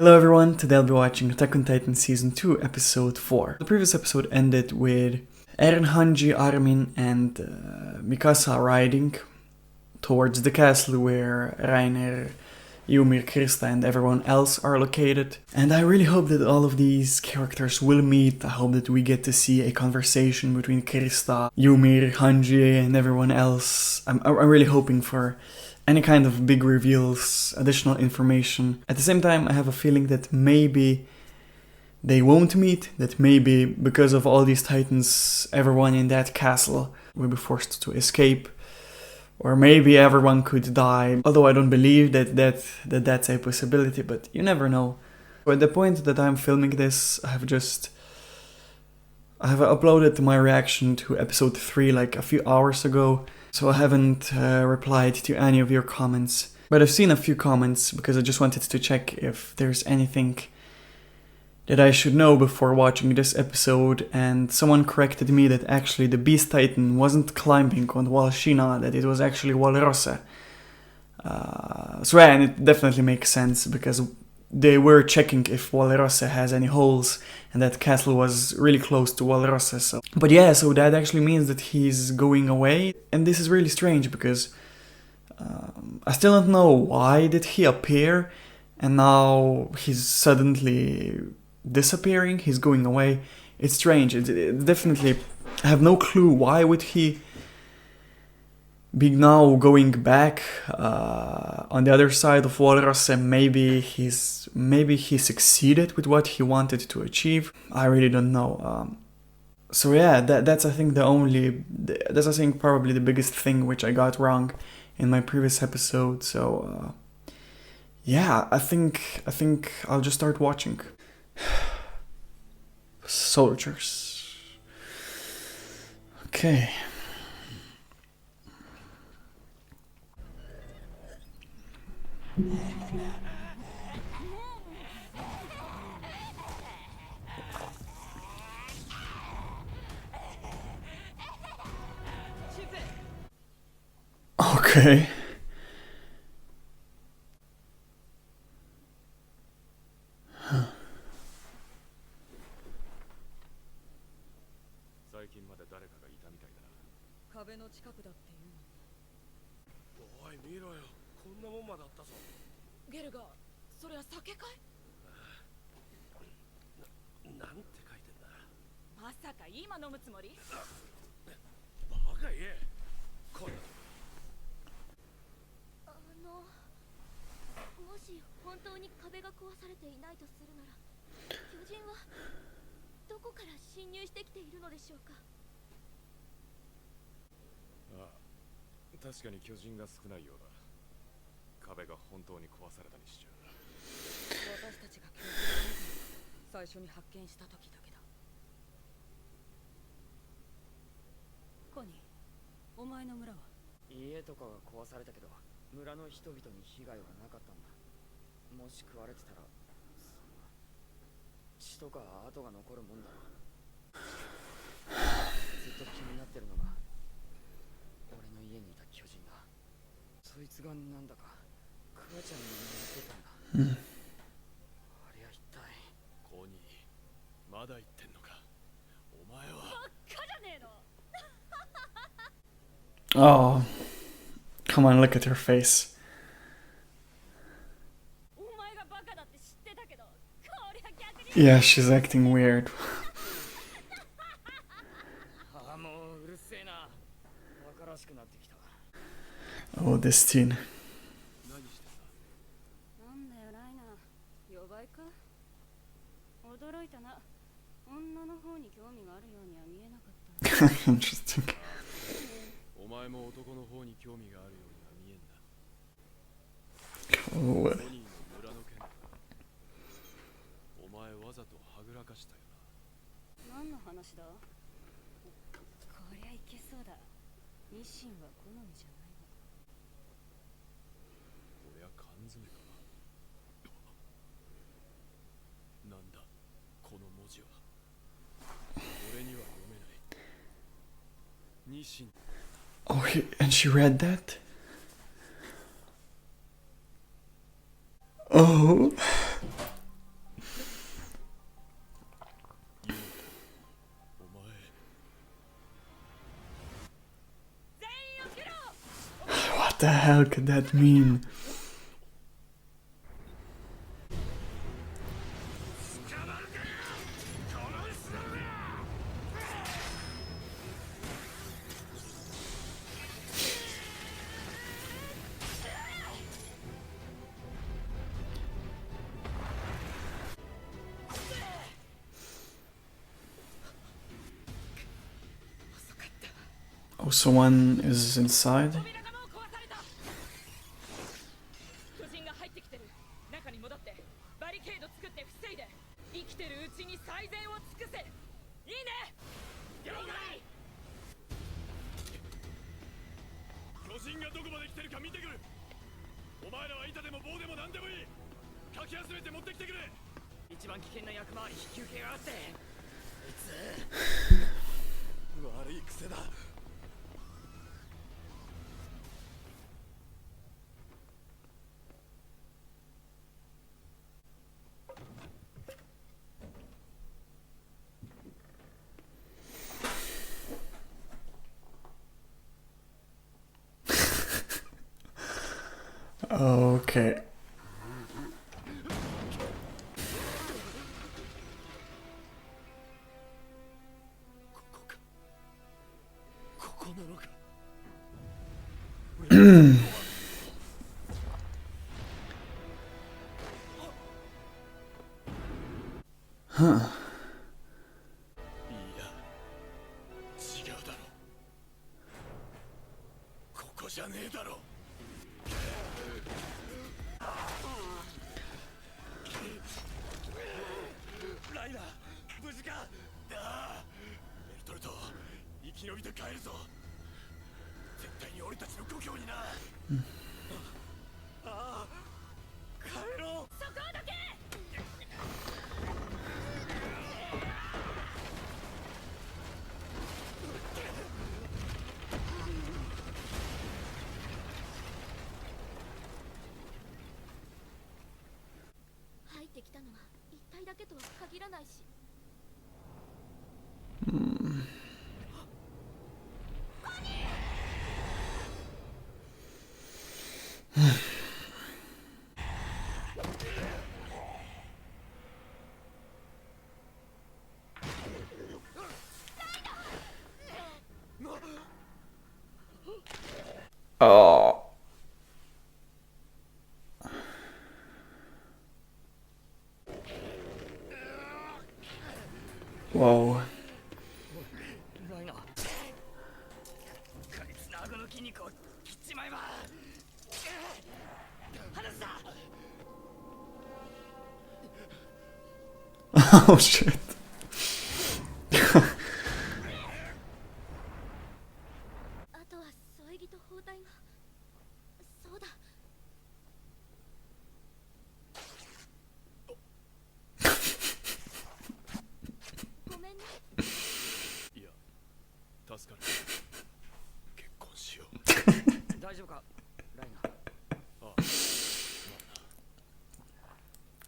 Hello everyone, today I'll be watching Attack on Titan Season 2, Episode 4. The previous episode ended with Eren, Hanji, Armin and Mikasa riding towards the castle where Reiner, Ymir, Krista and everyone else are located. And I really hope that all of these characters will meet. I hope that we get to see a conversation between Krista, Ymir, Hanji and everyone else. I'm really hoping for any kind of big reveals, additional information. At the same time, I have a feeling that maybe they won't meet, that maybe because of all these titans, everyone in that castle will be forced to escape, or maybe everyone could die, although I don't believe that's a possibility, but you never know. At the point that I'm filming this, I have uploaded my reaction to episode 3 like a few hours ago, so I haven't replied to any of your comments. But I've seen a few comments because I just wanted to check if there's anything that I should know before watching this episode, and someone corrected me that actually the Beast Titan wasn't climbing on Wall Shina, that it was actually Wall Rosse. So yeah, and it definitely makes sense because they were checking if Wall Rosse has any holes, and that castle was really close to Wall Rosse. So. But yeah, so that actually means that he's going away, and this is really strange because I still don't know why did he appear, and now he's suddenly disappearing, he's going away. It's strange, it definitely, I have no clue why would he be now going back on the other side of Walrus, and maybe he succeeded with what he wanted to achieve. I really don't know. So yeah, that's I think that's I think probably the biggest thing which I got wrong in my previous episode. So yeah, I think I'll just start watching. Soldiers. Okay. Okay. Huh. 最近まで誰かがいたみたいだな。壁の近くだっていうのに。おい見ろよ、こんなもんまであったぞ。ゲルガ、それは酒かい？なんて書いてんだ。まさか今飲むつもり？バカ言え。こんな。もし本当に壁が壊されていないとするなら、巨人はどこから侵入してきているのでしょうか。ああ、確かに巨人が少ないようだ。壁が本当に壊されたにしちゃう。私たちが巨人を最初に発見した時だけだ。コニー、お前の村は？家とかが壊されたけど、村の人々に被害はなかったんだ。もし食われてたら、血とか跡が残るもんだろ。ずっと気になってるのが、俺の家にいた巨人だ。そいつがなんだか母ちゃんに言ってたんだ。ありゃ一体。コニー、まだ言ってんのか。お前は。ばっかじゃねえの。Oh, come on, look at her face. Yeah, she's acting weird. Oh, this teen. Interesting. Cool. 何の話だ？こりゃいけそうだ。ニシンは好みじゃないのか。こりゃ缶詰か。なんだこの文字は。俺には読めない。ニシン。Oh, and she read that? Oh. the hell could that mean? Oh, so one is inside? 巨人が入ってきてる。中に戻ってバリケード作って防いで、生きてるうちに最善を尽くせ。いいね。了解。巨人がどこまで来てるか見てくる。お前らは板でも棒でも何でもいい。かき集めて持ってきてくれ。一番危険な役回り引き受けやがって。あいつ悪い癖だ。Okay. Huh. いや、違うだろ。ここじゃねえだろ。ライナー、無事か。ベルトルト、生き延びて帰るぞ。絶対に俺たちの故郷にな。ああ、帰ろう。そこをどけ。入ってきたのは一体だけとは限らないし。Oh. Whoa. ライナー、こいつの顎の筋肉を切っちまえば。離すな。 Oh shit. あとは添え木と包帯が。そうだ。ごめんね。いや、助かる。結婚しよう。大丈夫か、ライナー。ああ、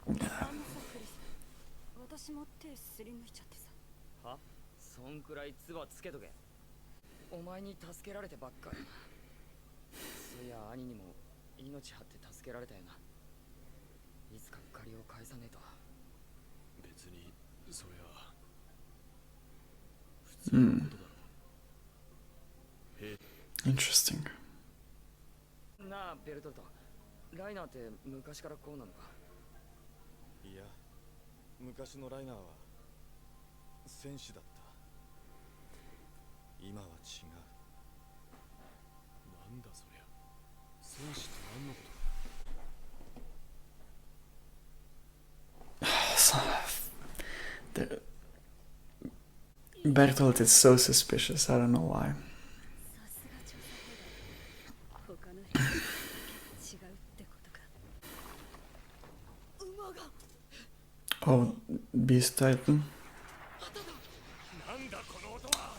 あのさ、クリス。私も手すり抜いちゃってさ。は？そんくらい唾つけとけ。お前に助けられてばっかり。そういや兄にも命張って助けられたよな。いつか借りを返さねえと。別にそりゃ普通のことだろ。Interesting. なあベルトルト、ライナーって昔からこうなのか。いや、昔のライナーは戦士だった。今は違う。なんだそりゃ。戦士って何のことだ。The Bertolt is so suspicious. I don't know why. さすが調査報道。他の兵士と違うってことか。馬が。Oh, Beast Titan. なんだこの音は。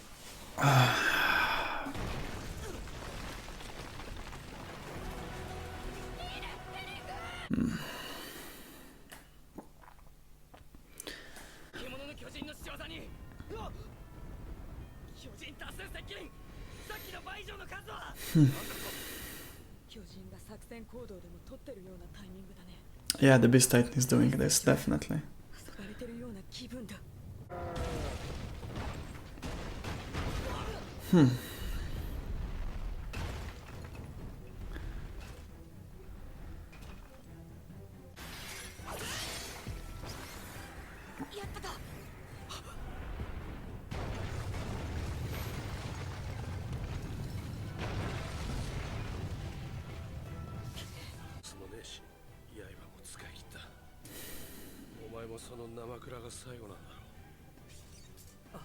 獣の巨人の仕業に。うわっ、巨人多数接近。さっきの倍以上の数は。なんだと。巨人が作戦行動でも取ってるようなタイミングだね。 Yeah, the Beast Titan is doing this, definitely. 遊ばれてるような気分だ。 やったか。そのねえし刃も使い切った。お前もその生倉が最後なんだろう。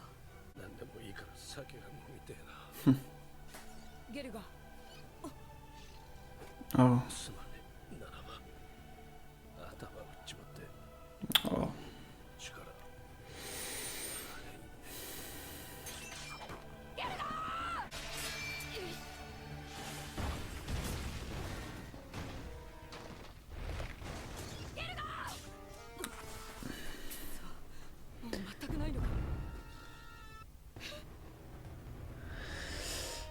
何でもいいから酒が飲みてえな。ゲルが Oh, すまねえならば頭打っちまって oh. 力もう全くないのか。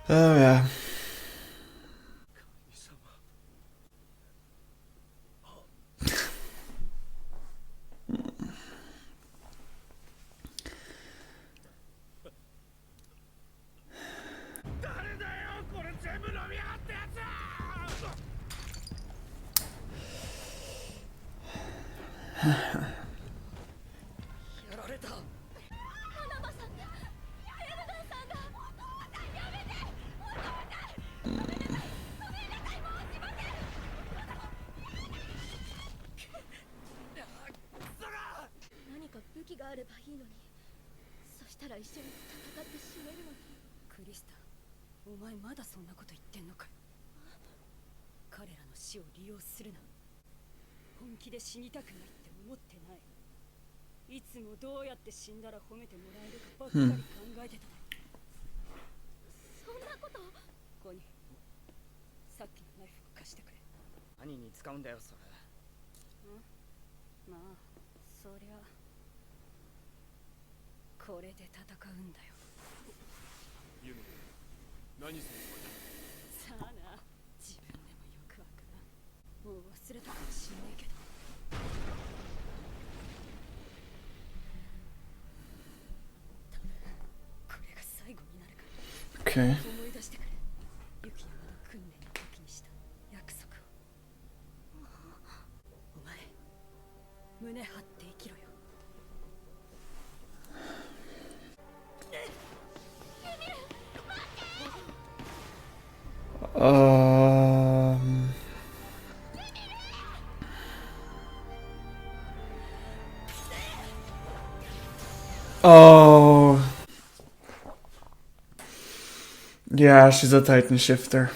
Oh yeah. 神様。誰だよこれ全部飲みやがったやつ。やられた。ナナバさん、エルダンさんが。お父さんやめて。お父さん。ごめんなさい。ごめんなさい。もうしません。何か武器があればいいのに。そしたら一緒に戦って死ねるのに。クリスタ、お前まだそんなこと言ってんのかよ。彼らの死を利用するな。本気で死にたくないって思ってない。いつもどうやって死んだら褒めてもらえるかばっかり考えてた。そんなこと。コニー、さっきのナイフ貸してくれ。何に使うんだよそれ。まあ、そりゃこれで戦うんだよ。ユミ何するつもりだ。さあな、自分でもよくわからん。もう忘れたかもしんねえけど。これが最後になるか Okay. ら思い出してくれ。雪山の訓練の時にした約束を。お前、胸張って生きろよ。 Um. Oh. Yeah, she's a Titan shifter.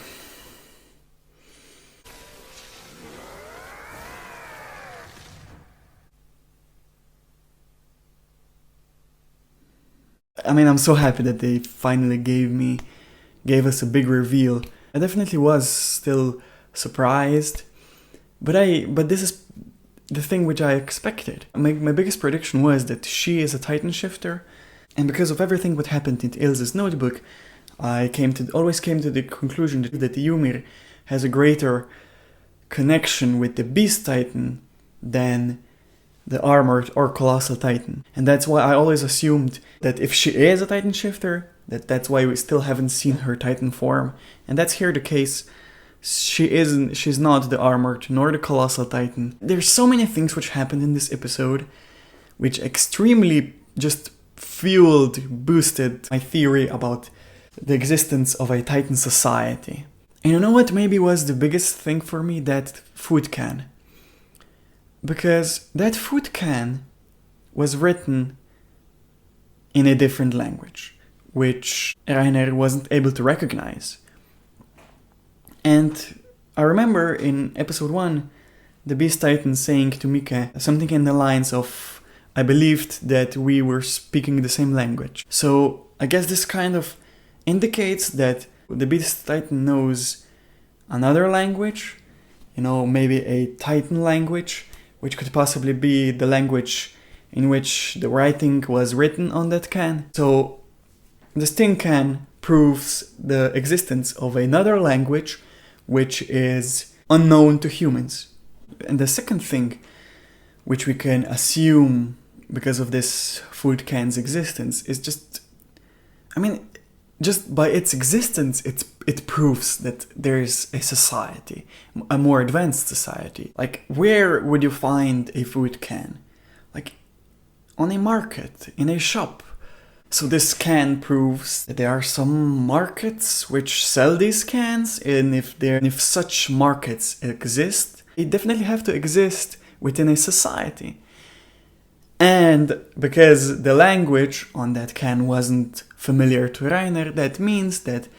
I mean, I'm so happy that they finally gave us a big reveal. I definitely was still surprised, but this is the thing which I expected. My biggest prediction was that she is a Titan shifter, and because of everything what happened in Ilse's notebook, I always came to the conclusion that Ymir has a greater connection with the Beast Titan than the Armored or Colossal Titan. And that's why I always assumed that if she is a Titan shifter, that's why we still haven't seen her Titan form. And that's here the case. She's not the Armored nor the Colossal Titan. There's so many things which happened in this episode which extremely just boosted my theory about the existence of a Titan society. And you know what maybe was the biggest thing for me? That food can. Because that food can was written in a different language, which Rainer wasn't able to recognize. And I remember in episode 1, the Beast Titan saying to Mika something in the lines of, I believed that we were speaking the same language. So I guess this kind of indicates that the Beast Titan knows another language, maybe a Titan language, which could possibly be the language in which the writing was written on that can. So this tin can proves the existence of another language which is unknown to humans. And the second thing, which we can assume because of this food can's existence, is just by its existence, it proves that there's a society, a more advanced society. Like, where would you find a food can? Like, on a market, in a shop. So this can proves that there are some markets which sell these cans, and if such markets exist, they definitely have to exist within a society. And because the language on that can wasn't familiar to Reiner, that means that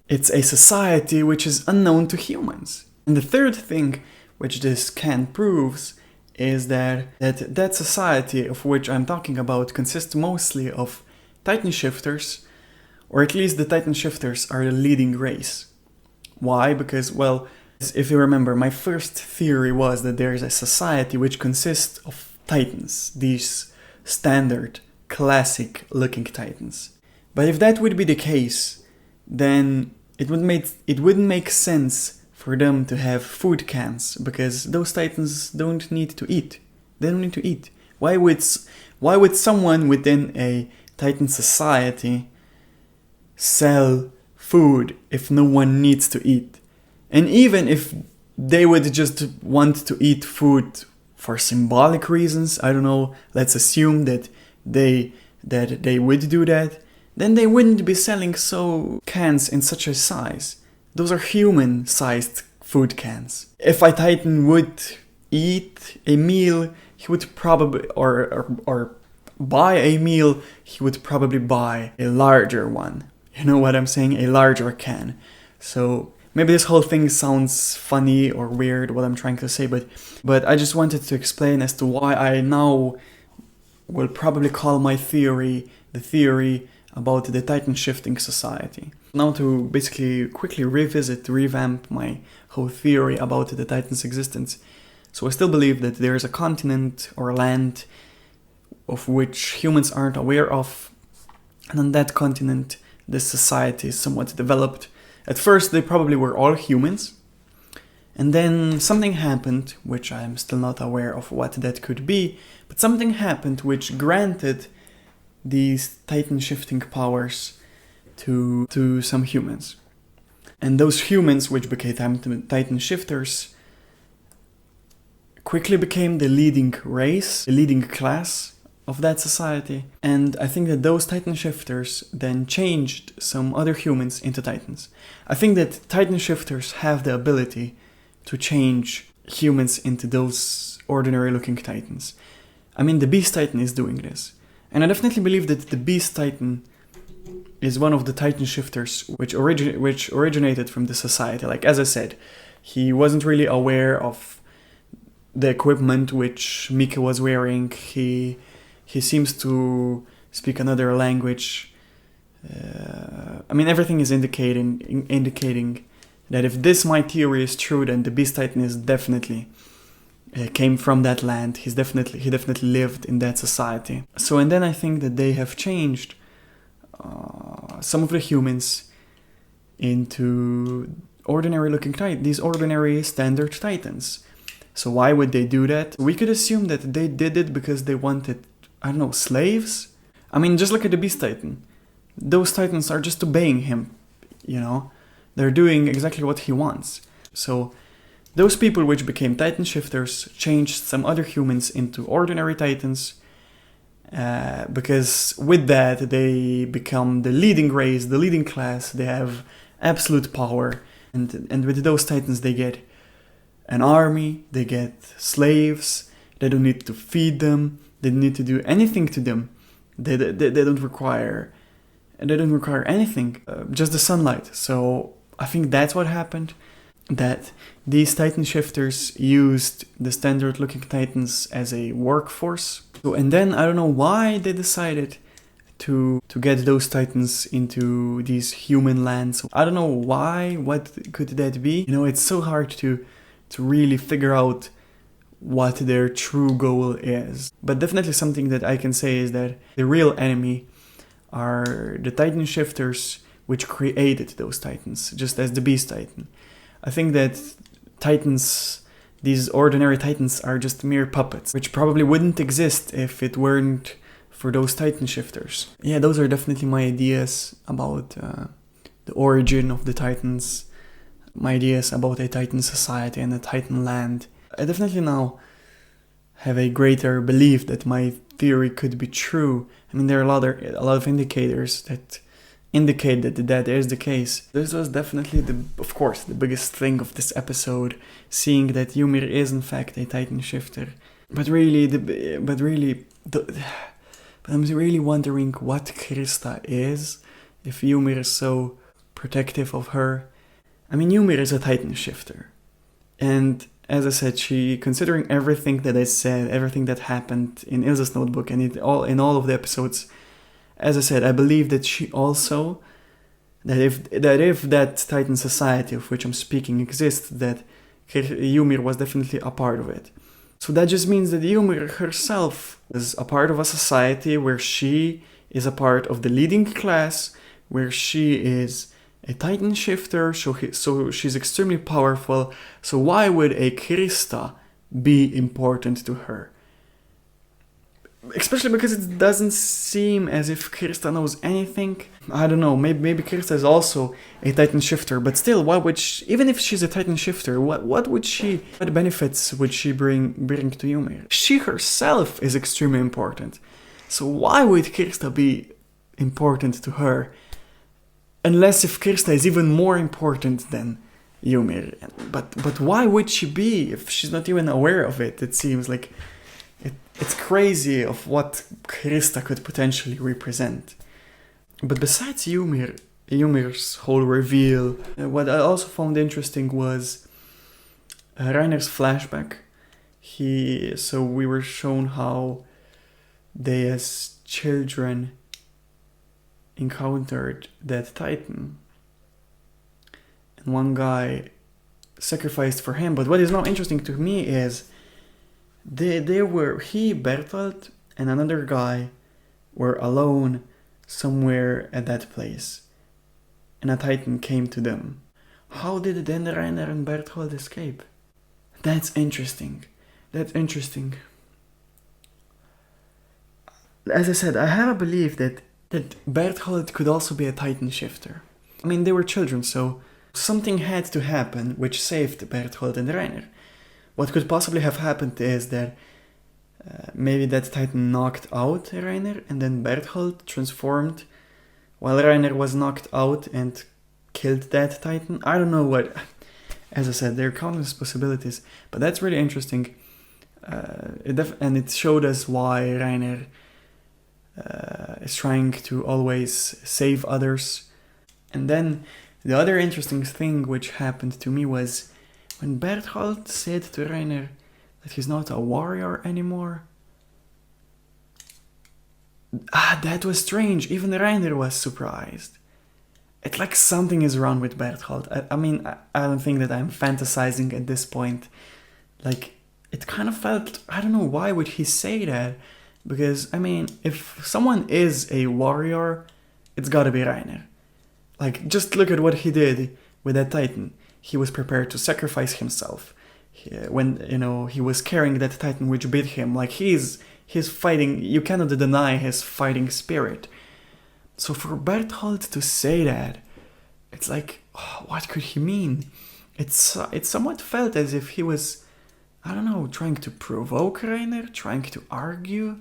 it's a society which is unknown to humans. And the third thing which this can proves is that society of which I'm talking about consists mostly of Titan shifters, or at least the Titan shifters are the leading race. Why? Because, well, if you remember, my first theory was that there is a society which consists of Titans, these standard, classic-looking Titans. But if that would be the case, then it wouldn't make sense for them to have food cans, because those Titans don't need to eat. They don't need to eat. Why would someone within a Titan society sell food if no one needs to eat? And even if they would just want to eat food for symbolic reasons, I don't know, let's assume that they would do that, then they wouldn't be selling cans in such a size. Those are human-sized food cans. If a Titan would eat a meal, he would probably, or buy a meal, he would probably buy a larger one. You know what I'm saying? A larger can. So maybe this whole thing sounds funny or weird, what I'm trying to say, but I just wanted to explain as to why I now will probably call my theory the theory about the Titan shifting society. Now to basically quickly revamp my whole theory about the Titan's existence. So I still believe that there is a continent or land of which humans aren't aware of, and on that continent this society is somewhat developed. At first they probably were all humans, and then something happened, which I'm still not aware of what that could be, but something happened which granted these Titan shifting powers to some humans. And those humans, which became Titan shifters, quickly became the leading race, the leading class of that society. And I think that those Titan shifters then changed some other humans into Titans. I think that Titan shifters have the ability to change humans into those ordinary looking Titans. I mean, the Beast Titan is doing this. And I definitely believe that the Beast Titan is one of the Titan shifters which originated from the society. Like, as I said, he wasn't really aware of the equipment which Mika was wearing. He seems to speak another language. I mean, everything is indicating that if my theory is true, then the Beast Titan is definitely came from that land. He definitely lived in that society. So, and then I think that they have changed some of the humans into ordinary looking Titans, these ordinary standard Titans. So why would they do that? We could assume that they did it because they wanted, I don't know, slaves? I mean, just look at the Beast Titan. Those Titans are just obeying him, you know? They're doing exactly what he wants. So those people which became Titan shifters changed some other humans into ordinary Titans, because with that they become the leading race, the leading class. They have absolute power, and with those Titans they get an army, they get slaves. They don't need to feed them, they don't need to do anything to them. They don't require anything, just the sunlight. So I think that's what happened, that these Titan shifters used the standard looking Titans as a workforce. So, and then I don't know why they decided to get those Titans into these human lands. I don't know why, what could that be? You know, it's so hard to really figure out what their true goal is. But definitely something that I can say is that the real enemy are the Titan shifters which created those Titans, just as the Beast Titan. I think that Titans, these ordinary Titans, are just mere puppets, which probably wouldn't exist if it weren't for those Titan shifters. Yeah, those are definitely my ideas about the origin of the Titans, my ideas about a Titan society and a Titan land. I definitely now have a greater belief that my theory could be true. I mean, there are a lot of indicators that indicate that is the case. This was definitely, of course, the biggest thing of this episode, seeing that Ymir is in fact a Titan shifter. But I'm really wondering what Krista is, if Ymir is so protective of her. I mean, Ymir is a Titan shifter, and as I said, considering everything that I said, everything that happened in Ilsa's notebook and in all of the episodes, as I said, I believe that she also, that if that Titan society of which I'm speaking exists, that Ymir was definitely a part of it. So that just means that Ymir herself is a part of a society where she is a part of the leading class, where she is a Titan shifter, so she's extremely powerful. So why would a Krista be important to her? Especially because it doesn't seem as if Krista knows anything. I don't know, maybe Krista is also a Titan shifter, but still, why would she, even if she's a Titan shifter, what benefits would she bring to Ymir? She herself is extremely important. So why would Krista be important to her? Unless if Krista is even more important than Ymir. But why would she be if she's not even aware of it? It seems like it's crazy of what Krista could potentially represent. But besides Ymir's whole reveal, what I also found interesting was Reiner's flashback. So we were shown how they as children encountered that Titan, and one guy sacrificed for him. But what is now interesting to me is Bertolt and another guy were alone somewhere at that place, and a Titan came to them. How did then Reiner and Bertolt escape? That's interesting. As I said, I have a belief that Berthold could also be a Titan shifter. I mean, they were children, so something had to happen which saved Berthold and Reiner. What could possibly have happened is that maybe that Titan knocked out Reiner, and then Berthold transformed while Reiner was knocked out and killed that Titan. I don't know what. As I said, there are countless possibilities, but that's really interesting. And it showed us why Reiner is trying to always save others. And then the other interesting thing which happened to me was when Berthold said to Reiner that he's not a warrior anymore. That was strange. Even Reiner was surprised. It's like something is wrong with Berthold. I mean, I don't think that I'm fantasizing at this point. Like, it kind of felt, I don't know, why would he say that? Because, I mean, if someone is a warrior, it's gotta be Reiner. Like, just look at what he did with that Titan. He was prepared to sacrifice himself. When, he was carrying that Titan which beat him. Like, he's fighting, you cannot deny his fighting spirit. So for Berthold to say that, it's like, what could he mean? It somewhat felt as if he was, I don't know, trying to provoke Reiner, trying to argue.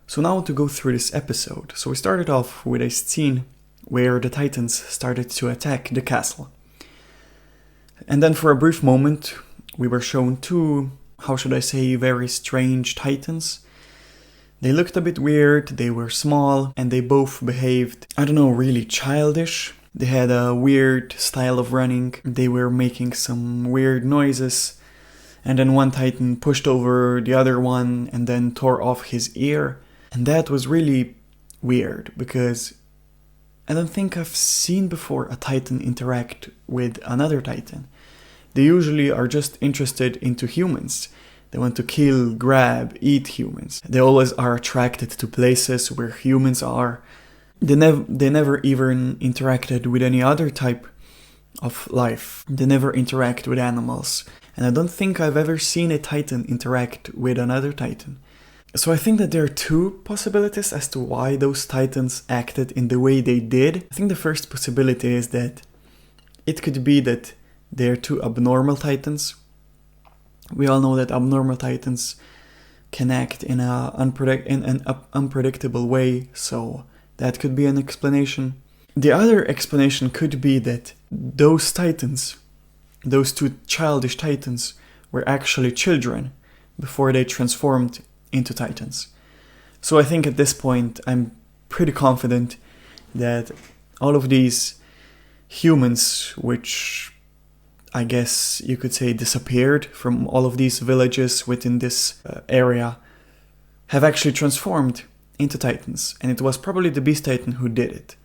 So now to go through this episode. So we started off with a scene where the Titans started to attack the castle. And then for a brief moment, we were shown two, very strange Titans. They looked a bit weird, they were small, and they both behaved, really childish. They had a weird style of running, they were making some weird noises, and then one Titan pushed over the other one and then tore off his ear. And that was really weird, because I don't think I've seen before a Titan interact with another Titan. They usually are just interested into humans. They want to kill, grab, eat humans. They always are attracted to places where humans are. They never even interacted with any other type of life. They never interact with animals. And I don't think I've ever seen a Titan interact with another Titan. So I think that there are two possibilities as to why those Titans acted in the way they did. I think the first possibility is that it could be that they're two abnormal Titans. We all know that abnormal Titans can act in an unpredictable way, so that could be an explanation. The other explanation could be that those Titans, those two childish Titans, were actually children before they transformed into Titans. So I think at this point I'm pretty confident that all of these humans, which I guess you could say disappeared from all of these villages within this area, have actually transformed into Titans. And it was probably the Beast Titan who did it,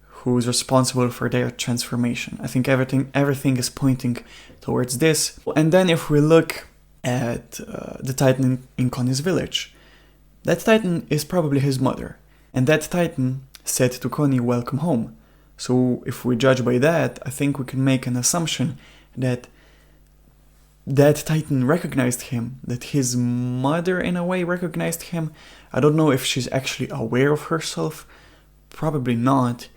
who is responsible for their transformation. I think everything is pointing towards this. And then if we look at the Titan in Connie's village, that Titan is probably his mother. And that Titan said to Connie, "Welcome home." So if we judge by that, I think we can make an assumption that that Titan recognized him, that his mother in a way recognized him. I don't know if she's actually aware of herself, probably not,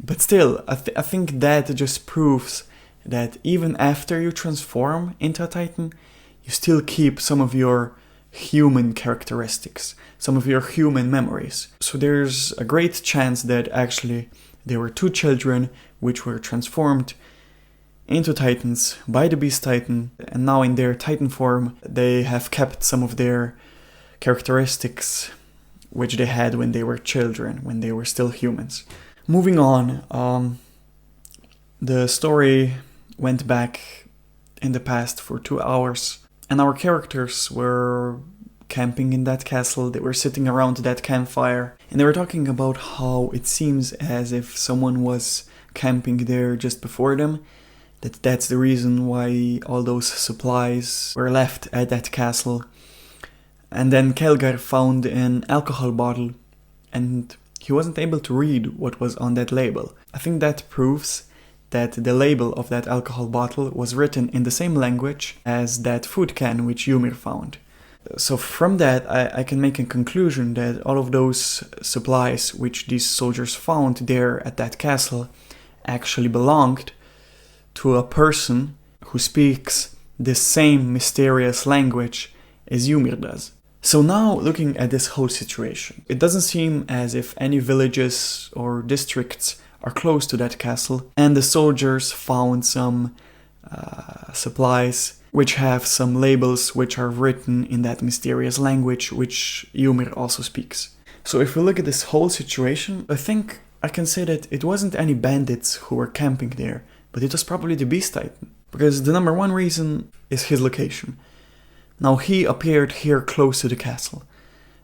but still, I think that just proves that even after you transform into a Titan, you still keep some of your human characteristics, some of your human memories. So there's a great chance that actually there were two children which were transformed into Titans by the Beast Titan, and now in their Titan form they have kept some of their characteristics which they had when they were children, when they were still humans. Moving on, the story went back in the past for 2 hours, and our characters were camping in that castle. They were sitting around that campfire, and they were talking about how it seems as if someone was camping there just before them, that's the reason why all those supplies were left at that castle. And then Celgar found an alcohol bottle, and he wasn't able to read what was on that label. I think that proves that the label of that alcohol bottle was written in the same language as that food can which Ymir found. So from that, I can make a conclusion that all of those supplies which these soldiers found there at that castle actually belonged to a person who speaks the same mysterious language as Ymir does. So now, looking at this whole situation, it doesn't seem as if any villages or districts are close to that castle, and the soldiers found some supplies which have some labels which are written in that mysterious language which Ymir also speaks. So if we look at this whole situation, I think I can say that it wasn't any bandits who were camping there, but it was probably the Beast Titan. Because the number one reason is his location. Now he appeared here close to the castle.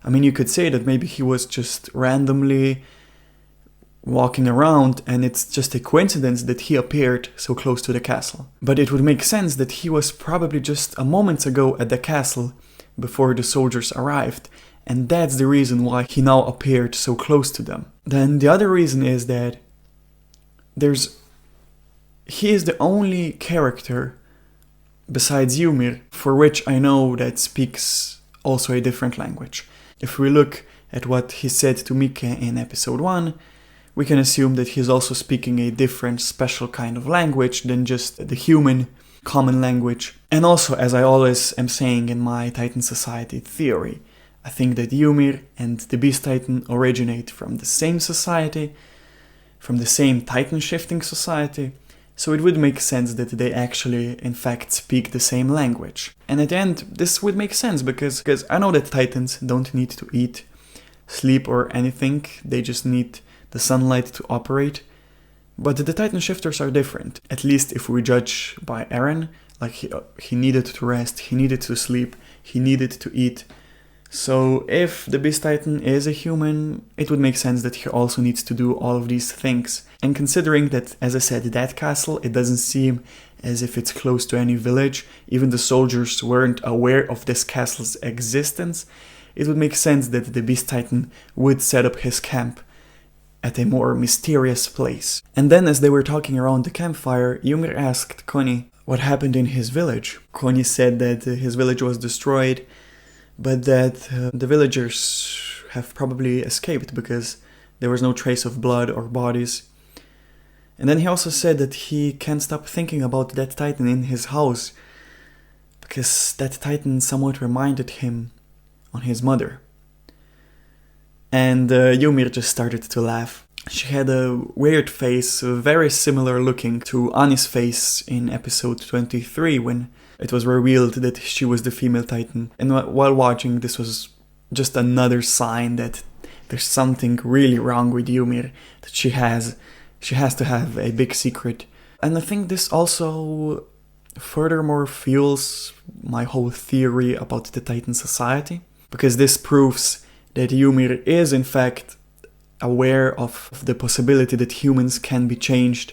I mean, you could say that maybe he was just randomly walking around and it's just a coincidence that he appeared so close to the castle. But it would make sense that he was probably just a moment ago at the castle before the soldiers arrived, and that's the reason why he now appeared so close to them. Then the other reason is that he is the only character besides Ymir for which I know that speaks also a different language. If we look at what he said to Vikky in episode 1, we can assume that he's also speaking a different, special kind of language than just the human common language. And also, as I always am saying in my Titan Society theory, I think that Ymir and the Beast Titan originate from the same society, from the same Titan shifting society, so it would make sense that they actually, in fact, speak the same language. And at the end, this would make sense because I know that Titans don't need to eat, sleep or anything, they just need the sunlight to operate. But the Titan shifters are different, at least if we judge by Eren, like he needed to rest, he needed to sleep, he needed to eat. So if the Beast Titan is a human, it would make sense that he also needs to do all of these things. And considering that, as I said, that castle, it doesn't seem as if it's close to any village, even the soldiers weren't aware of this castle's existence, it would make sense that the Beast Titan would set up his camp at a more mysterious place. And then as they were talking around the campfire, Ymir asked Connie what happened in his village. Connie said that his village was destroyed, but that the villagers have probably escaped because there was no trace of blood or bodies. And then he also said that he can't stop thinking about that titan in his house, because that titan somewhat reminded him on his mother. And Ymir just started to laugh. She had a weird face, very similar looking to Ani's face in episode 23, when it was revealed that she was the female titan. And while watching, this was just another sign that there's something really wrong with Ymir, that she has to have a big secret. And I think this also furthermore fuels my whole theory about the Titan society, because this proves that Ymir is in fact aware of the possibility that humans can be changed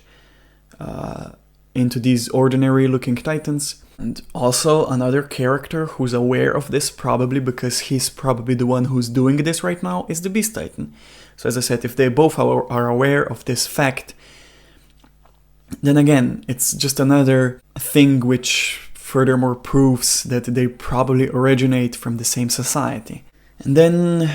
into these ordinary looking titans. And also another character who's aware of this, probably because he's probably the one who's doing this right now, is the Beast Titan. So as I said, if they both are aware of this fact, then again, it's just another thing which furthermore proves that they probably originate from the same society. And then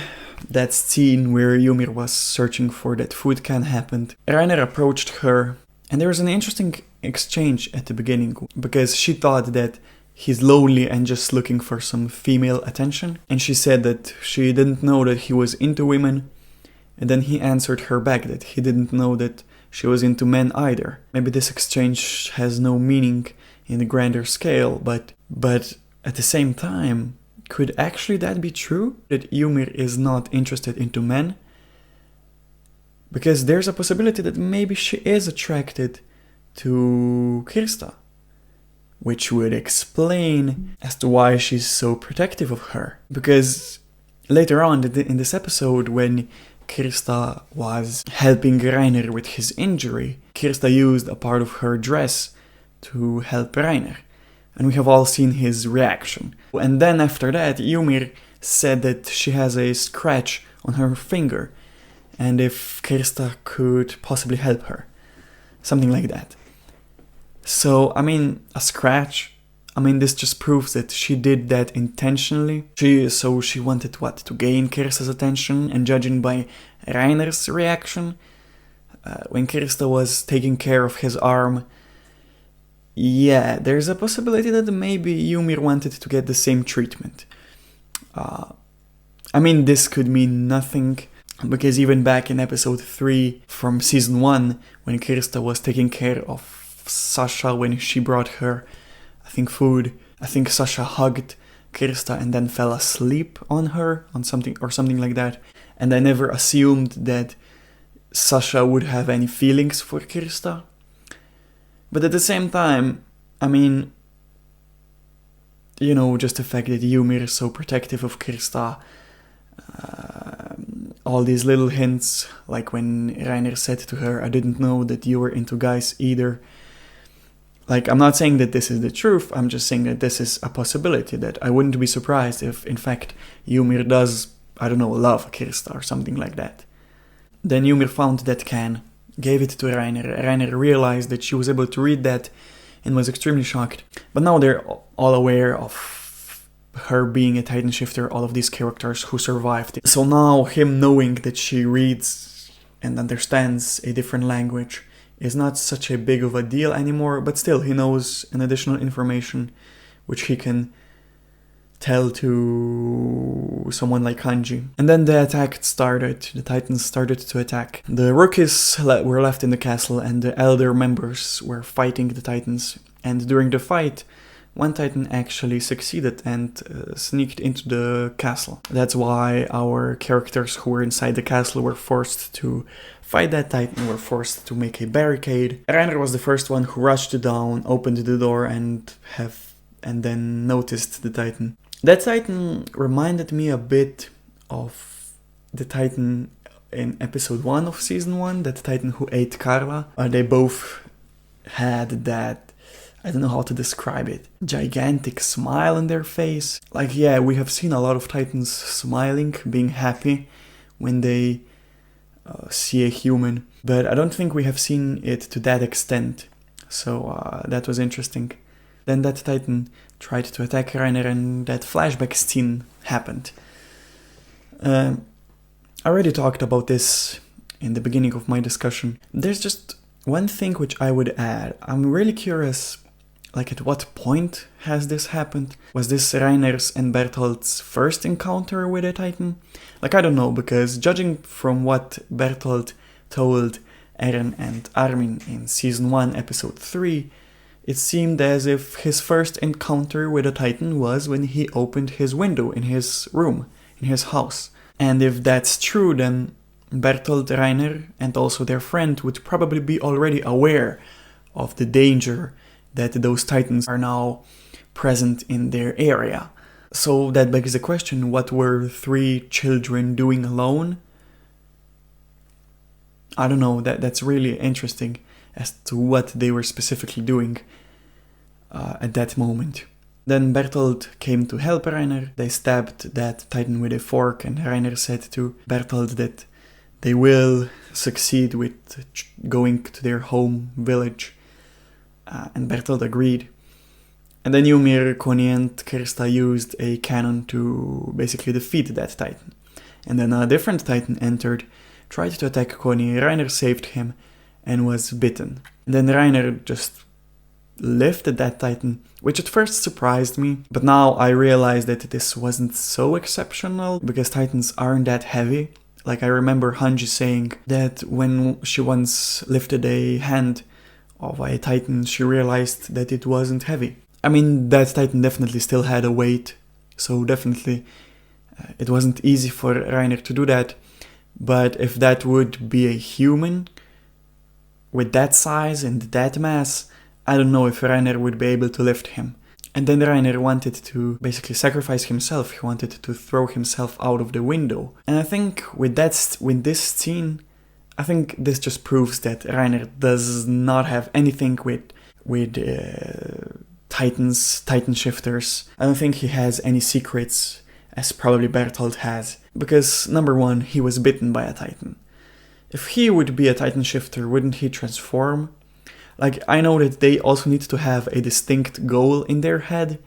that scene where Ymir was searching for that food can happened. Reiner approached her, and there was an interesting exchange at the beginning, because she thought that he's lonely and just looking for some female attention, and she said that she didn't know that he was into women, and then he answered her back that he didn't know that she was into men either. Maybe this exchange has no meaning in the grander scale, but at the same time, could actually that be true? That Ymir is not interested into men? Because there's a possibility that maybe she is attracted to Kirsta, which would explain as to why she's so protective of her. Because later on in this episode, when Kirsta was helping Reiner with his injury, Kirsta used a part of her dress to help Reiner. And we have all seen his reaction. And then after that, Ymir said that she has a scratch on her finger, and if Kirsta could possibly help her. Something like that. So, I mean, a scratch? I mean, this just proves that she did that intentionally. She wanted what? To gain Kirsta's attention, and judging by Reiner's reaction, when Kirsta was taking care of his arm, yeah, there's a possibility that maybe Ymir wanted to get the same treatment. I mean, this could mean nothing, because even back in episode 3 from season 1, when Kirsta was taking care of Sasha when she brought her, I think, food, I think Sasha hugged Kirsta and then fell asleep on her, on something like that. And I never assumed that Sasha would have any feelings for Kirsta. But at the same time, I mean, you know, just the fact that Ymir is so protective of Kirsta, all these little hints, like when Reiner said to her, I didn't know that you were into guys either. Like, I'm not saying that this is the truth, I'm just saying that this is a possibility, that I wouldn't be surprised if, in fact, Ymir does, I don't know, love Kirsta or something like that. Then Ymir found that can, gave it to Reiner. Reiner realized that she was able to read that and was extremely shocked. But now they're all aware of her being a Titan Shifter, all of these characters who survived. So now him knowing that she reads and understands a different language is not such a big of a deal anymore, but still he knows an additional information which he can tell to someone like Hanji. And then the attack started. The Titans started to attack. The rookies were left in the castle, and the elder members were fighting the Titans. And during the fight, one Titan actually succeeded and sneaked into the castle. That's why our characters who were inside the castle were forced to fight that Titan, were forced to make a barricade. Reiner was the first one who rushed down, opened the door, and then noticed the Titan. That Titan reminded me a bit of the Titan in episode 1 of season 1, that Titan who ate Carla. They both had that, I don't know how to describe it, gigantic smile on their face. Like, yeah, we have seen a lot of Titans smiling, being happy when they see a human. But I don't think we have seen it to that extent. So that was interesting. Then that Titan tried to attack Reiner and that flashback scene happened. I already talked about this in the beginning of my discussion. There's just one thing which I would add. I'm really curious, like, at what point has this happened? Was this Reiner's and Bertholdt's first encounter with a Titan? Like, I don't know, because judging from what Bertholdt told Eren and Armin in Season 1, Episode 3, it seemed as if his first encounter with a Titan was when he opened his window in his room, in his house. And if that's true, then Bertholdt, Reiner, and also their friend would probably be already aware of the danger that those Titans are now present in their area. So that begs the question, what were 3 children doing alone? I don't know, that's really interesting as to what they were specifically doing at that moment. Then Bertholdt came to help Reiner. They stabbed that Titan with a fork, and Reiner said to Bertholdt that they will succeed with going to their home village. And Bertholdt agreed. And then Ymir, Connie and Kirsta used a cannon to basically defeat that Titan. And then a different Titan entered, tried to attack Connie, Reiner saved him, and was bitten. And then Reiner just lifted that Titan, which at first surprised me, but now I realize that this wasn't so exceptional, because Titans aren't that heavy. Like, I remember Hanji saying that when she once lifted a hand of a Titan, she realized that it wasn't heavy. I mean, that Titan definitely still had a weight, so definitely it wasn't easy for Reiner to do that. But if that would be a human with that size and that mass, I don't know if Reiner would be able to lift him. And then Reiner wanted to basically sacrifice himself. He wanted to throw himself out of the window. And I think with this scene, I think this just proves that Reiner does not have anything with Titan shifters. I don't think he has any secrets, as probably Bertholdt has. Because, number one, he was bitten by a Titan. If he would be a Titan shifter, wouldn't he transform? Like, I know that they also need to have a distinct goal in their head,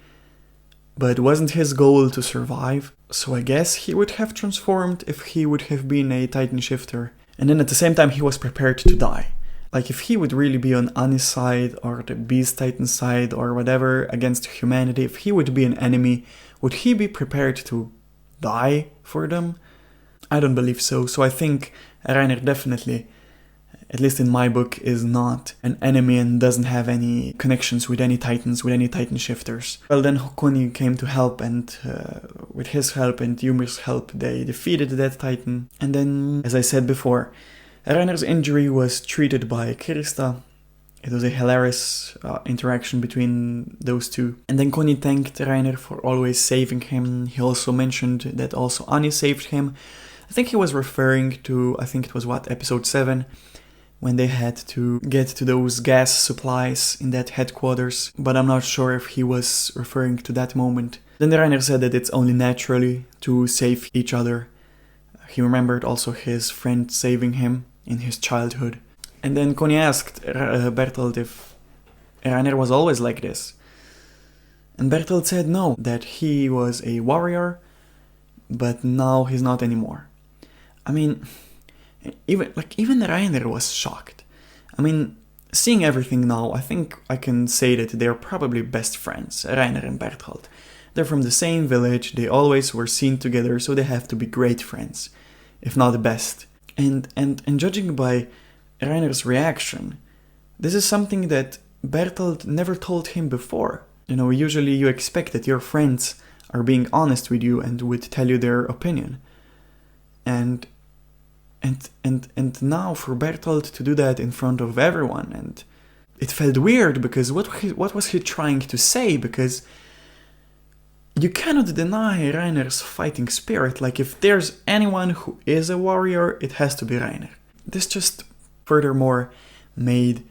but wasn't his goal to survive? So I guess he would have transformed if he would have been a Titan shifter. And then at the same time, he was prepared to die. Like, if he would really be on Ani's side, or the Beast Titan side, or whatever, against humanity, if he would be an enemy, would he be prepared to die for them? I don't believe so. So I think Reiner definitely, at least in my book, is not an enemy and doesn't have any connections with any Titans, with any Titan shifters. Well, then Connie came to help, and with his help and Ymir's help, they defeated that Titan. And then, as I said before, Reiner's injury was treated by Kirsta. It was a hilarious interaction between those two. And then Connie thanked Reiner for always saving him. He also mentioned that also Ani saved him. I think he was referring to, episode 7, when they had to get to those gas supplies in that headquarters. But I'm not sure if he was referring to that moment. Then Reiner said that it's only naturally to save each other. He remembered also his friend saving him in his childhood. And then Connie asked Bertholdt if Reiner was always like this. And Bertholdt said no, that he was a warrior, but now he's not anymore. I mean, even Reiner was shocked. I mean, seeing everything now, I think I can say that they're probably best friends, Reiner and Bertholdt. They're from the same village, they always were seen together, so they have to be great friends, if not the best. And judging by Reiner's reaction, this is something that Bertholdt never told him before. You know, usually you expect that your friends are being honest with you and would tell you their opinion. And now for Bertholdt to do that in front of everyone, and it felt weird, because what was he trying to say? Because you cannot deny Reiner's fighting spirit. Like, if there's anyone who is a warrior, it has to be Reiner. This just furthermore made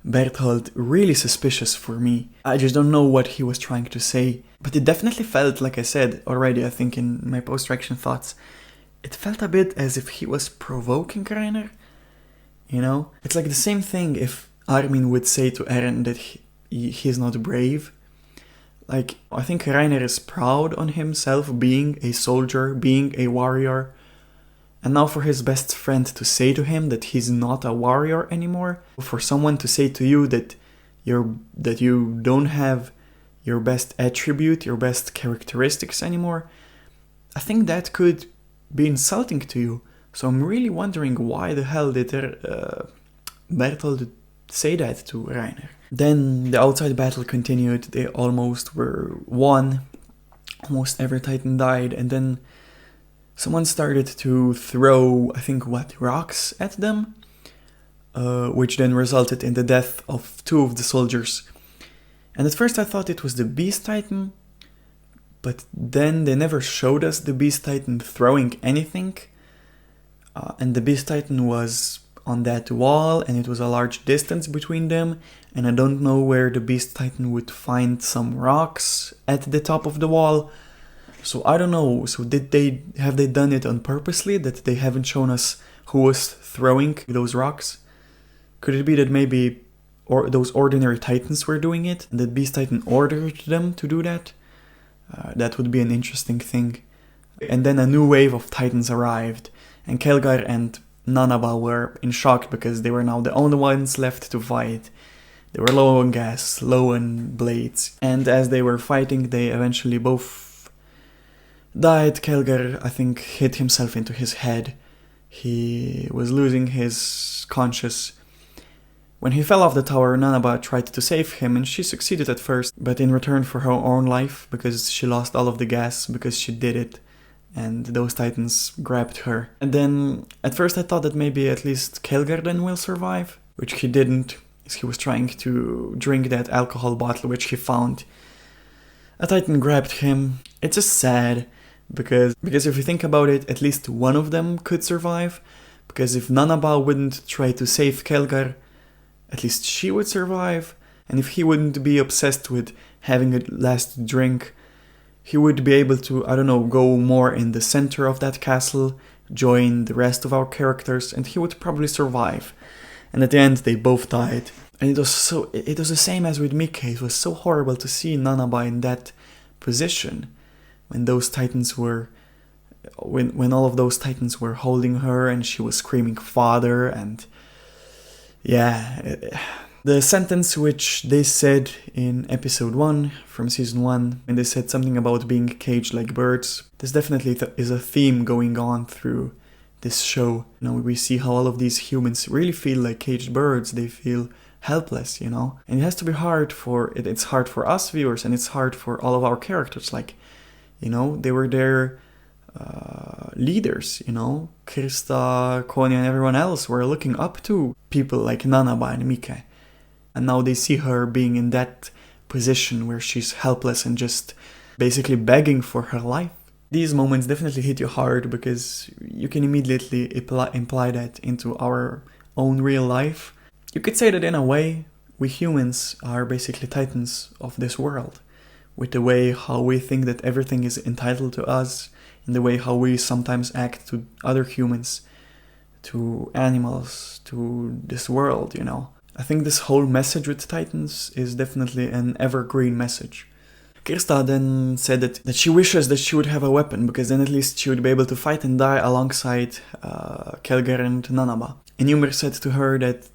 Bertholdt really suspicious for me. I just don't know what he was trying to say. But it definitely felt, like I said already, I think in my post-reaction thoughts, it felt a bit as if he was provoking Reiner. You know? It's like the same thing if Armin would say to Eren that he's not brave. Like, I think Reiner is proud on himself being a soldier, being a warrior. And now for his best friend to say to him that he's not a warrior anymore, for someone to say to you that you don't have your best attribute, your best characteristics anymore, I think that could be insulting to you. So I'm really wondering why the hell did Bertolt say that to Reiner. Then the outside battle continued, they almost were won, almost every Titan died, and then someone started to throw, I think, rocks at them, which then resulted in the death of 2 of the soldiers. And at first I thought it was the Beast Titan, but then they never showed us the Beast Titan throwing anything, and the Beast Titan was on that wall, and it was a large distance between them, and I don't know where the Beast Titan would find some rocks at the top of the wall. So I don't know, so have they done it on purposely, that they haven't shown us who was throwing those rocks? Could it be that maybe those ordinary Titans were doing it, and that Beast Titan ordered them to do that? That would be an interesting thing. And then a new wave of Titans arrived, and Celgar and Nanaba were in shock because they were now the only ones left to fight. They were low on gas, low on blades, and as they were fighting, they eventually both died. Celgar, I think, hit himself into his head. He was losing his conscience. When he fell off the tower, Nanaba tried to save him, and she succeeded at first, but in return for her own life, because she lost all of the gas, because she did it, and those Titans grabbed her. And then, at first I thought that maybe at least Celgar then will survive, which he didn't, as he was trying to drink that alcohol bottle which he found. A Titan grabbed him. It's just sad, because if you think about it, at least one of them could survive, because if Nanaba wouldn't try to save Celgar, at least she would survive, and if he wouldn't be obsessed with having a last drink, he would be able to, I don't know, go more in the center of that castle, join the rest of our characters, and he would probably survive. And at the end, they both died. And it was the same as with Vikky. It was so horrible to see Nanaba in that position, when those Titans were, when all of those Titans were holding her, and she was screaming "Father," and yeah. The sentence which they said in episode 1 from season 1, when they said something about being caged like birds, this definitely is a theme going on through this show. You know, we see how all of these humans really feel like caged birds. They feel helpless, you know? And it has to be hard it's hard for us viewers, and it's hard for all of our characters. Like, you know, they were their leaders, you know? Krista, Konya, and everyone else were looking up to people like Nanaba and Vikky. And now they see her being in that position where she's helpless and just basically begging for her life. These moments definitely hit you hard, because you can immediately imply that into our own real life. You could say that in a way, we humans are basically Titans of this world, with the way how we think that everything is entitled to us, in the way how we sometimes act to other humans, to animals, to this world, you know. I think this whole message with Titans is definitely an evergreen message. Krista then said that she wishes that she would have a weapon, because then at least she would be able to fight and die alongside Celgar and Nanaba. And Ymir said to her that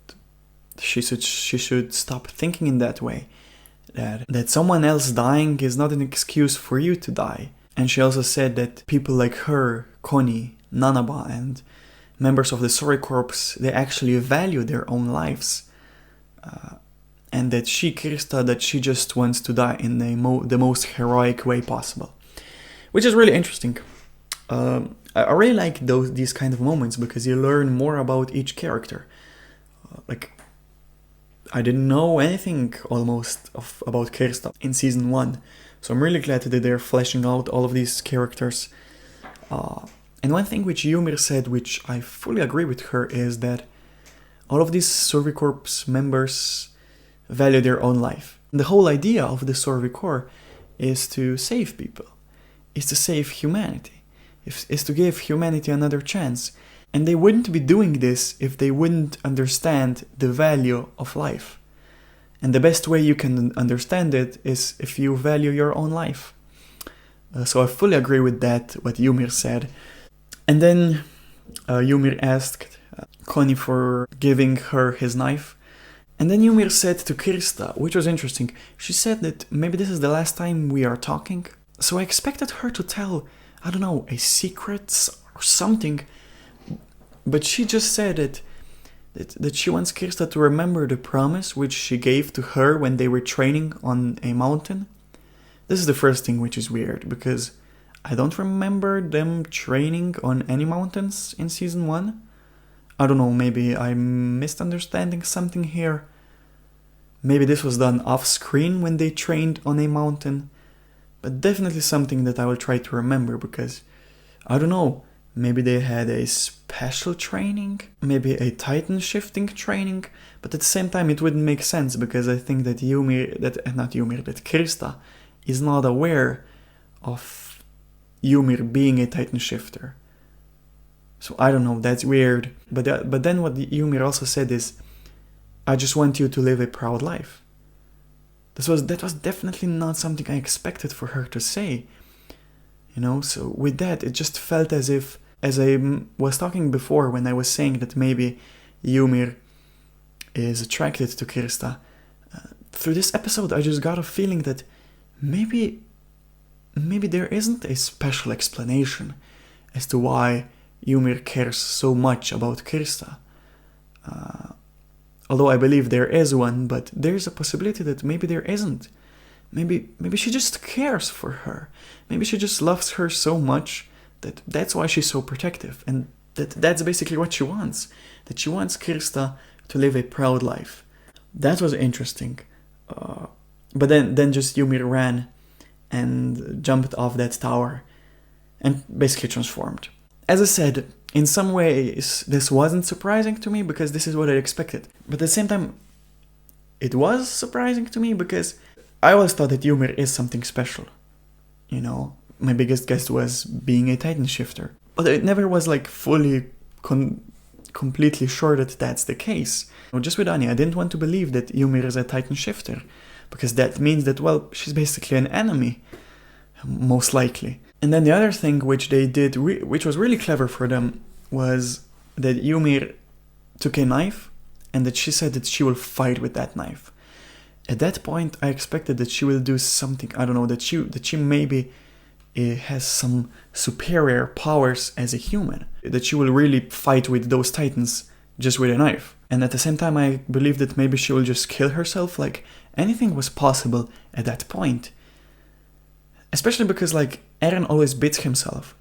she should stop thinking in that way, that someone else dying is not an excuse for you to die. And she also said that people like her, Connie, Nanaba, and members of the Sorry Corps, they actually value their own lives. And that Krista, that she just wants to die in the most heroic way possible. Which is really interesting. I really like these kind of moments, because you learn more about each character. I didn't know anything almost about Krista in season 1. So I'm really glad that they're fleshing out all of these characters. And one thing which Ymir said, which I fully agree with her, is that all of these Survey Corps members value their own life. And the whole idea of the Survey Corps is to save people, is to save humanity, is to give humanity another chance. And they wouldn't be doing this if they wouldn't understand the value of life. And the best way you can understand it is if you value your own life. So I fully agree with that, what Ymir said. And then Ymir asked Connie for giving her his knife. And then Ymir said to Kirsta, which was interesting, she said that maybe this is the last time we are talking. So I expected her to tell, I don't know, a secret or something. But she just said that she wants Kirsta to remember the promise which she gave to her when they were training on a mountain. This is the first thing which is weird, because I don't remember them training on any mountains in season 1. I don't know, maybe I'm misunderstanding something here. Maybe this was done off screen when they trained on a mountain. But definitely something that I will try to remember, because, I don't know, maybe they had a special training, maybe a Titan shifting training, but at the same time it wouldn't make sense, because I think that that Kirsta is not aware of Ymir being a Titan shifter. So I don't know, that's weird. But then what Ymir also said is, I just want you to live a proud life. That was definitely not something I expected for her to say. You know, so with that, it just felt as if, as I was talking before when I was saying that maybe Ymir is attracted to Kirsta, through this episode I just got a feeling that maybe there isn't a special explanation as to why Ymir cares so much about Kirsta. Although I believe there is one, but there's a possibility that maybe there isn't. Maybe she just cares for her. Maybe she just loves her so much that's why she's so protective. And that's basically what she wants. That she wants Kirsta to live a proud life. That was interesting. But then just Ymir ran and jumped off that tower and basically transformed. As I said, in some ways this wasn't surprising to me because this is what I expected. But at the same time, it was surprising to me because I always thought that Ymir is something special. You know, my biggest guess was being a Titan shifter. But it never was like fully completely sure that that's the case. Just with Anya, I didn't want to believe that Ymir is a Titan shifter, because that means that, well, she's basically an enemy, most likely. And then the other thing which they did, which was really clever for them, was that Ymir took a knife and that she said that she will fight with that knife. At that point, I expected that she will do something, I don't know, that she maybe has some superior powers as a human, that she will really fight with those titans just with a knife. And at the same time, I believe that maybe she will just kill herself, like anything was possible at that point. Especially because, like, Eren always beats himself.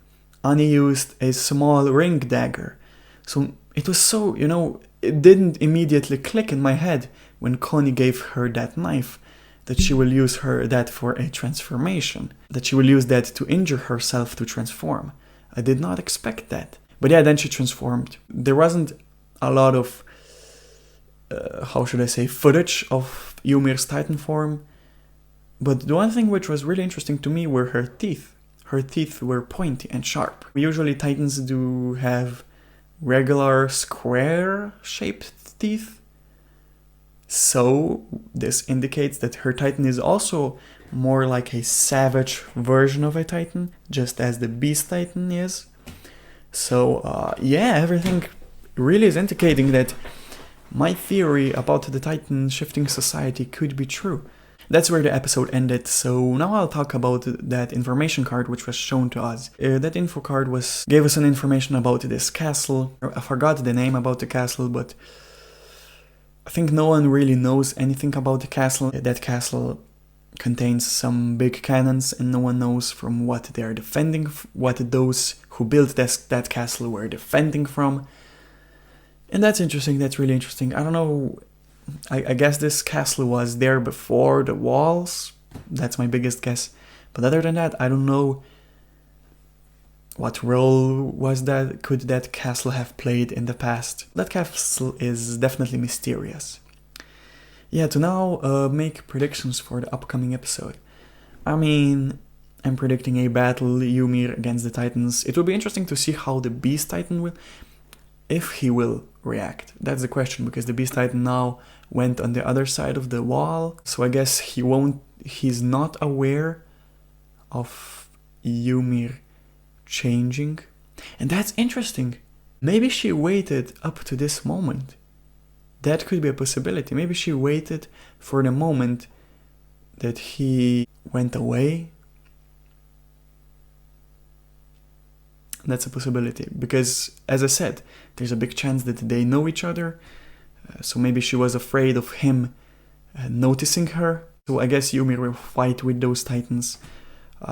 Annie used a small ring dagger. So it was so, you know, it didn't immediately click in my head when Connie gave her that knife that she will use that for a transformation, that she will use that to injure herself to transform. I did not expect that. But yeah, then she transformed. There wasn't a lot of, footage of Ymir's Titan form. But the one thing which was really interesting to me were her teeth. Her teeth were pointy and sharp. Usually Titans do have regular square-shaped teeth. So this indicates that her Titan is also more like a savage version of a Titan, just as the Beast Titan is. So yeah, everything really is indicating that my theory about the Titan shifting society could be true. That's where the episode ended, so now I'll talk about that information card which was shown to us. That info card gave us some information about this castle. I forgot the name about the castle, but I think no one really knows anything about the castle. That castle contains some big cannons and no one knows from what they are defending, what those who built that castle were defending from. And that's interesting, that's really interesting. I don't know, I guess this castle was there before the walls. That's my biggest guess. But other than that, I don't know what role could that castle have played in the past. That castle is definitely mysterious. Yeah, to now make predictions for the upcoming episode. I mean, I'm predicting a battle, Ymir against the Titans. It will be interesting to see how the Beast Titan will, if he will react. That's the question, because the Beast Titan now went on the other side of the wall, so I guess he's not aware of Ymir changing. And that's interesting. Maybe she waited up to this moment. That could be a possibility. Maybe she waited for the moment that he went away. That's a possibility, because, as I said, there's a big chance that they know each other, so maybe she was afraid of him noticing her. So I guess Ymir will fight with those Titans.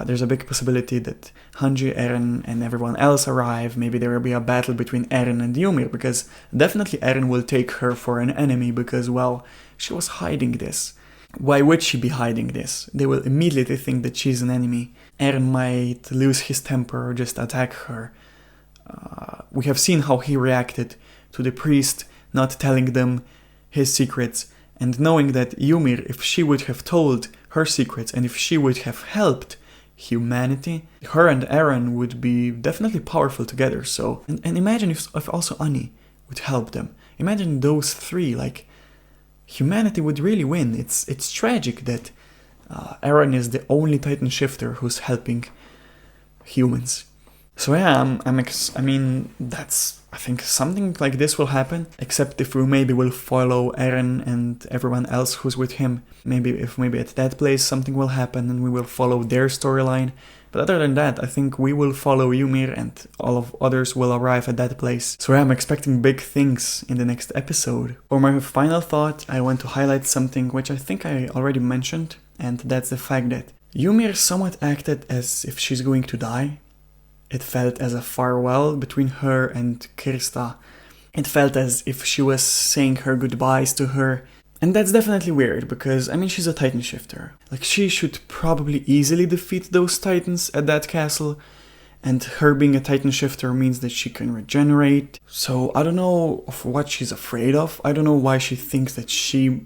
There's a big possibility that Hanji, Eren, and everyone else arrive. Maybe there will be a battle between Eren and Ymir, because definitely Eren will take her for an enemy, because, well, she was hiding this. Why would she be hiding this? They will immediately think that she's an enemy. Eren might lose his temper or just attack her. We have seen how he reacted to the priest not telling them his secrets, and knowing that Ymir, if she would have told her secrets and if she would have helped humanity, her and Eren would be definitely powerful together. So, and imagine if also Annie would help them. Imagine those three, like, humanity would really win. It's tragic that Eren is the only Titan shifter who's helping humans. So yeah, I mean, I think something like this will happen, except if we maybe will follow Eren and everyone else who's with him. Maybe at that place something will happen and we will follow their storyline. But other than that, I think we will follow Ymir and all of others will arrive at that place. So I'm expecting big things in the next episode. For my final thought, I want to highlight something which I think I already mentioned, and that's the fact that Ymir somewhat acted as if she's going to die. It felt as a farewell between her and Kirsta. It felt as if she was saying her goodbyes to her. And that's definitely weird, because, I mean, she's a Titan shifter. Like, she should probably easily defeat those Titans at that castle, and her being a Titan shifter means that she can regenerate. So I don't know of what she's afraid of. I don't know why she thinks that she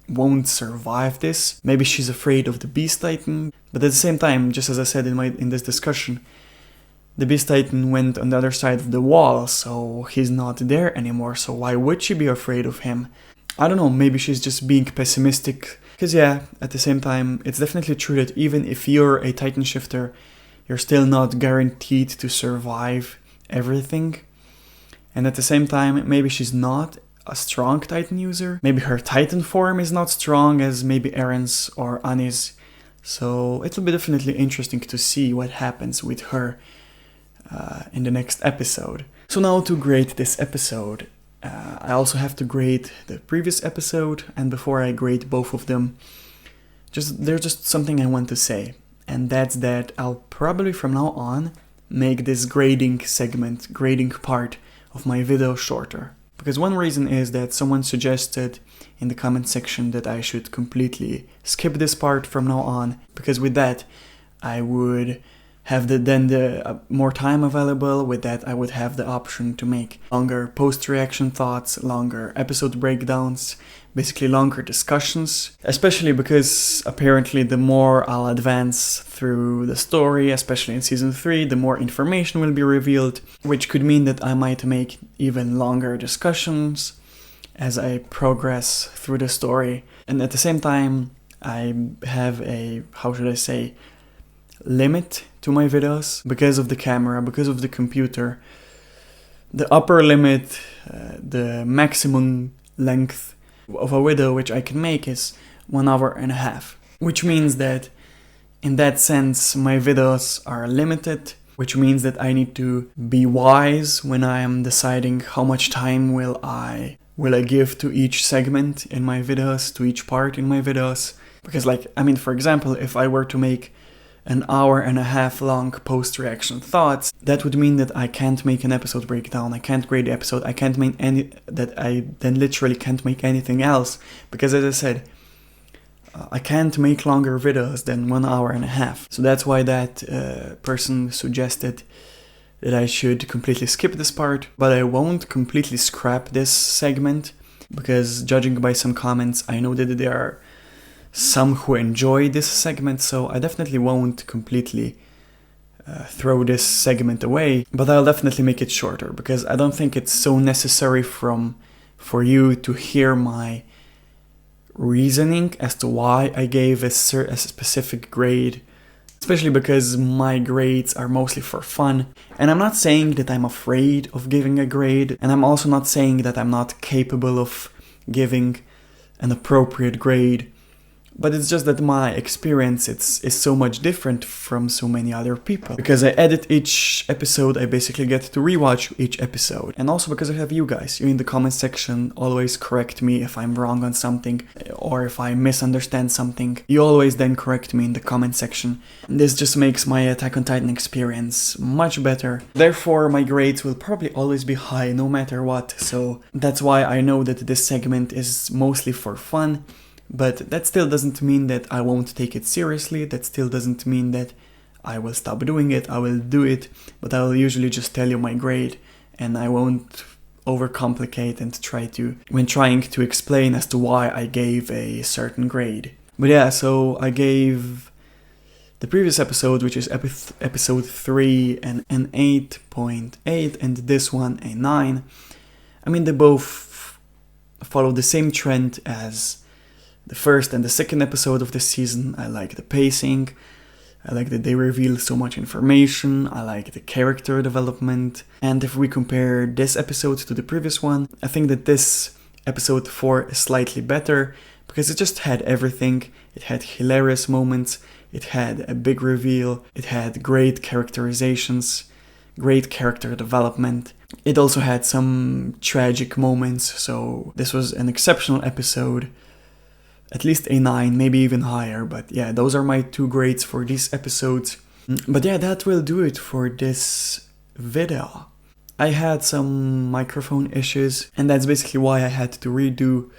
won't survive this. Maybe she's afraid of the Beast Titan. But at the same time, just as I said in this discussion, the Beast Titan went on the other side of the wall, so he's not there anymore. So why would she be afraid of him? I don't know, maybe she's just being pessimistic. Because yeah, at the same time, it's definitely true that even if you're a Titan shifter, you're still not guaranteed to survive everything. And at the same time, maybe she's not a strong Titan user. Maybe her Titan form is not strong as maybe Eren's or Annie's. So it'll be definitely interesting to see what happens with her in the next episode. So now to grade this episode. I also have to grade the previous episode, and before I grade both of them, there's just something I want to say, and that's that I'll probably from now on make this grading part of my video shorter. Because one reason is that someone suggested in the comment section that I should completely skip this part from now on, because with that I would have the more time available. With that I would have the option to make longer post-reaction thoughts, longer episode breakdowns, basically longer discussions, especially because apparently the more I'll advance through the story, especially in season 3, the more information will be revealed, which could mean that I might make even longer discussions as I progress through the story. And at the same time, I have a, limit to my videos because of the camera, because of the computer. The upper limit, the maximum length of a video which I can make is 1 hour and a half, which means that in that sense my videos are limited, which means that I need to be wise when I am deciding how much time will I give to each segment in my videos, to each part in my videos. Because for example, if I were to make an hour and a half long post-reaction thoughts, that would mean that I can't make an episode breakdown, I can't grade the episode, I can't make I then literally can't make anything else, because as I said, I can't make longer videos than 1 hour and a half. So that's why that person suggested that I should completely skip this part, but I won't completely scrap this segment, because judging by some comments, I know that there are some who enjoy this segment, so I definitely won't completely throw this segment away, but I'll definitely make it shorter because I don't think it's so necessary for you to hear my reasoning as to why I gave a specific grade, especially because my grades are mostly for fun. And I'm not saying that I'm afraid of giving a grade, and I'm also not saying that I'm not capable of giving an appropriate grade, but it's just that my experience is so much different from so many other people. Because I edit each episode, I basically get to rewatch each episode. And also because I have you guys. You in the comment section always correct me if I'm wrong on something or if I misunderstand something. You always then correct me in the comment section. This just makes my Attack on Titan experience much better. Therefore, my grades will probably always be high no matter what. So that's why I know that this segment is mostly for fun. But that still doesn't mean that I won't take it seriously. That still doesn't mean that I will stop doing it. I will do it, but I will usually just tell you my grade, and I won't overcomplicate and when trying to explain as to why I gave a certain grade. But yeah, so I gave the previous episode, which is episode 3, an 8.8, and this one a 9. I mean, they both follow the same trend as the first and the second episode of this season. I like the pacing, I like that they reveal so much information, I like the character development, and if we compare this episode to the previous one, I think that this episode 4 is slightly better, because it just had everything. It had hilarious moments, it had a big reveal, it had great characterizations, great character development. It also had some tragic moments, so this was an exceptional episode. At least a 9, maybe even higher, but yeah, those are my 2 grades for these episodes. But yeah, that will do it for this video. I had some microphone issues, and that's basically why I had to redo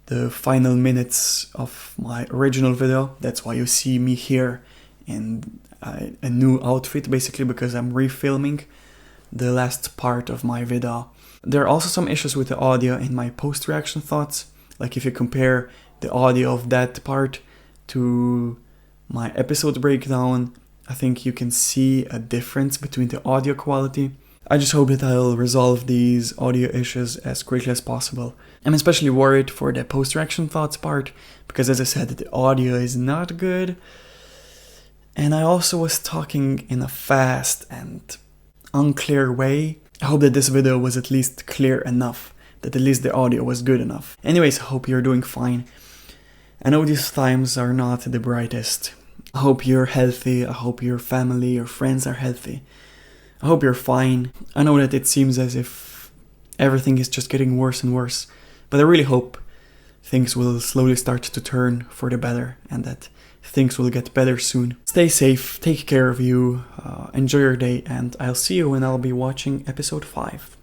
the final minutes of my original video. That's why you see me here in a new outfit, basically, because I'm refilming the last part of my video. There are also some issues with the audio in my post-reaction thoughts, like if you compare the audio of that part to my episode breakdown, I think you can see a difference between the audio quality. I just hope that I'll resolve these audio issues as quickly as possible. I'm especially worried for the post-reaction thoughts part, because as I said, the audio is not good. And I also was talking in a fast and unclear way. I hope that this video was at least clear enough, that at least the audio was good enough. Anyways, I hope you're doing fine. I know these times are not the brightest. I hope you're healthy, I hope your family, your friends are healthy. I hope you're fine. I know that it seems as if everything is just getting worse and worse, but I really hope things will slowly start to turn for the better and that things will get better soon. Stay safe, take care of you, enjoy your day, and I'll see you when I'll be watching episode 5.